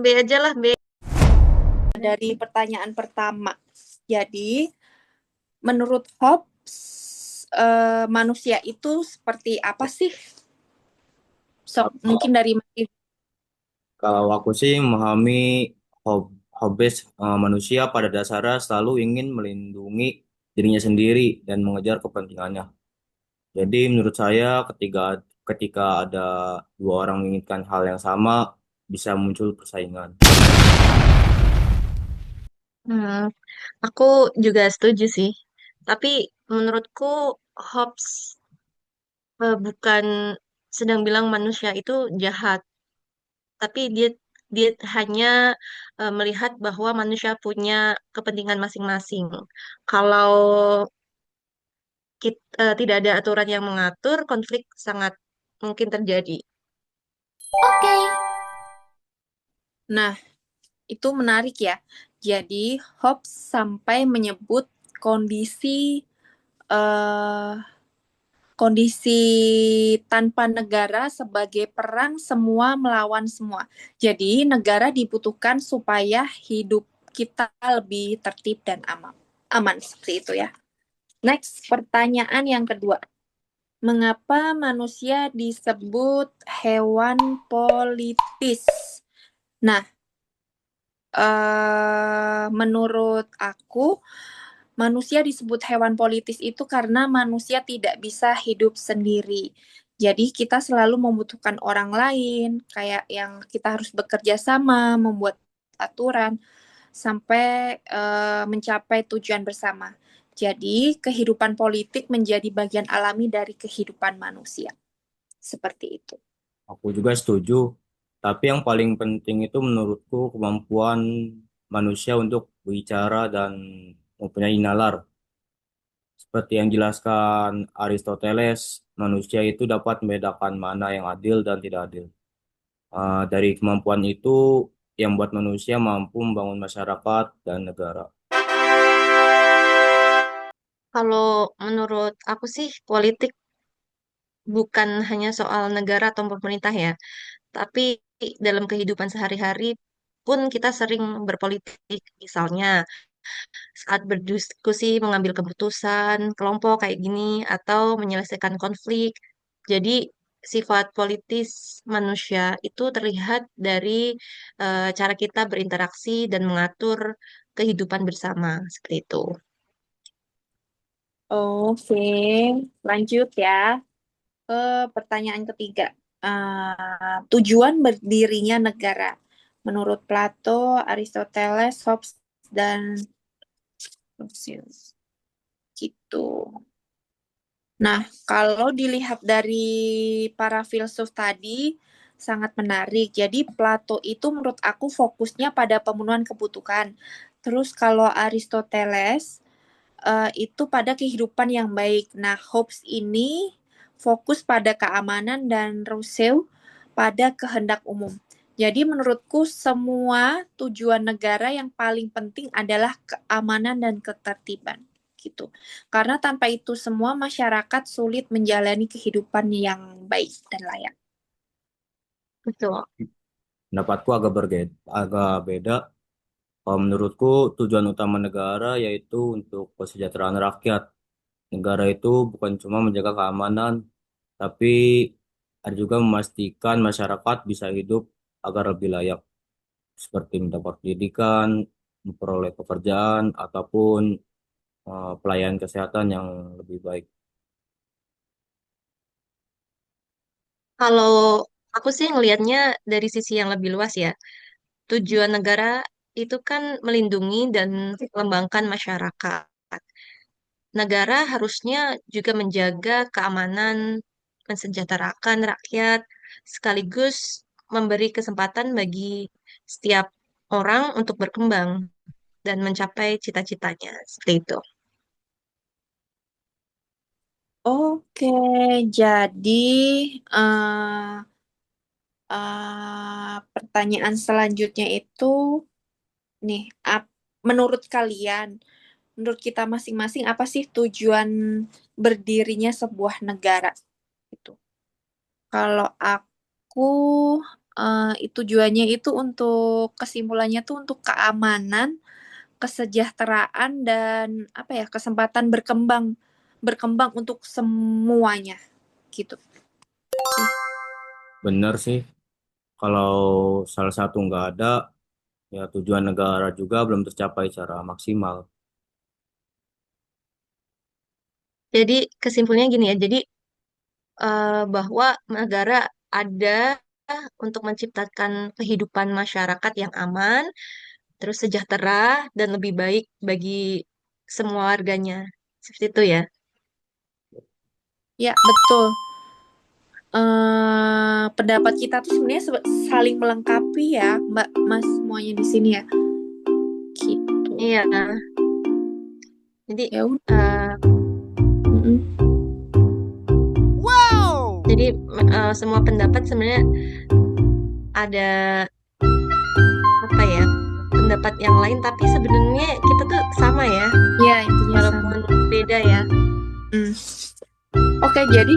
B aja lah, B. Dari pertanyaan pertama. Jadi, menurut Hobbes, manusia itu seperti apa sih? Sok, mungkin dari Kalau aku sih memahami hobis manusia pada dasarnya selalu ingin melindungi dirinya sendiri dan mengejar kepentingannya. Jadi menurut saya ketika ketika ada dua orang menginginkan hal yang sama bisa muncul persaingan. Hmm, aku juga setuju sih. Tapi menurutku Hobbes bukan sedang bilang manusia itu jahat, tapi dia dia hanya melihat bahwa manusia punya kepentingan masing-masing. Kalau tidak ada aturan yang mengatur, konflik sangat mungkin terjadi. Nah, itu menarik ya. Jadi, Hobbes sampai menyebut kondisi eh, kondisi tanpa negara sebagai perang semua melawan semua. Jadi, negara dibutuhkan supaya hidup kita lebih tertib dan aman. Aman seperti itu ya. Next, pertanyaan yang kedua. Mengapa manusia disebut hewan politis? Nah, menurut aku, manusia disebut hewan politis itu karena manusia tidak bisa hidup sendiri. Jadi kita selalu membutuhkan orang lain, kayak yang kita harus bekerja sama, membuat aturan, sampai mencapai tujuan bersama. Jadi kehidupan politik menjadi bagian alami dari kehidupan manusia. Seperti itu. Aku juga setuju. Tapi yang paling penting itu menurutku kemampuan manusia untuk bicara dan mempunyai nalar. Seperti yang dijelaskan Aristoteles, manusia itu dapat membedakan mana yang adil dan tidak adil. Dari kemampuan itu yang buat manusia mampu membangun masyarakat dan negara. Kalau menurut aku sih politik bukan hanya soal negara atau pemerintah ya, tapi dalam kehidupan sehari-hari pun kita sering berpolitik. Misalnya saat berdiskusi mengambil keputusan kelompok kayak gini atau menyelesaikan konflik. Jadi sifat politis manusia itu terlihat dari cara kita berinteraksi dan mengatur kehidupan bersama seperti itu. Oke, lanjut ya. Ke pertanyaan ketiga. Tujuan berdirinya negara. Menurut Plato, Aristoteles, Hobbes, dan Lucius. Gitu. Nah, kalau dilihat dari para filsuf tadi, sangat menarik. Jadi, Plato itu menurut aku fokusnya pada pemenuhan kebutuhan. Terus kalau Aristoteles, itu pada kehidupan yang baik. Nah, Hobbes ini fokus pada keamanan dan Rousseau pada kehendak umum. Jadi menurutku semua tujuan negara yang paling penting adalah keamanan dan ketertiban gitu. Karena tanpa itu semua masyarakat sulit menjalani kehidupan yang baik dan layak. Betul. Pendapatku agak beda. Kalau menurutku tujuan utama negara yaitu untuk kesejahteraan rakyat. Negara itu bukan cuma menjaga keamanan, tapi ada juga memastikan masyarakat bisa hidup agar lebih layak, seperti mendapat pendidikan, memperoleh pekerjaan, ataupun pelayanan kesehatan yang lebih baik. Kalau aku sih ngelihatnya dari sisi yang lebih luas ya. Tujuan negara itu kan melindungi dan mengembangkan masyarakat. Negara harusnya juga menjaga keamanan, mensejahterakan rakyat, sekaligus memberi kesempatan bagi setiap orang untuk berkembang dan mencapai cita-citanya. Seperti itu. Oke, jadi pertanyaan selanjutnya itu nih, menurut kalian, menurut kita masing-masing, apa sih tujuan berdirinya sebuah negara? Itu. Kalau aku, tujuannya itu untuk kesimpulannya tuh untuk keamanan, kesejahteraan dan apa ya, kesempatan berkembang untuk semuanya gitu sih. Bener sih, kalau salah satu nggak ada, ya tujuan negara juga belum tercapai secara maksimal. Jadi kesimpulannya gini ya, jadi bahwa negara ada untuk menciptakan kehidupan masyarakat yang aman, terus sejahtera dan lebih baik bagi semua warganya. Seperti itu ya. Ya, betul. Pendapat kita tuh sebenarnya saling melengkapi ya, Mbak Mas semuanya di sini ya. Gitu. Iya. Jadi Ya udah. eh, Mm-mm. jadi semua pendapat sebenarnya ada apa ya, pendapat yang lain, tapi sebenarnya kita tuh sama ya, Ya, intinya sama. walaupun beda ya. Mm. Oke, jadi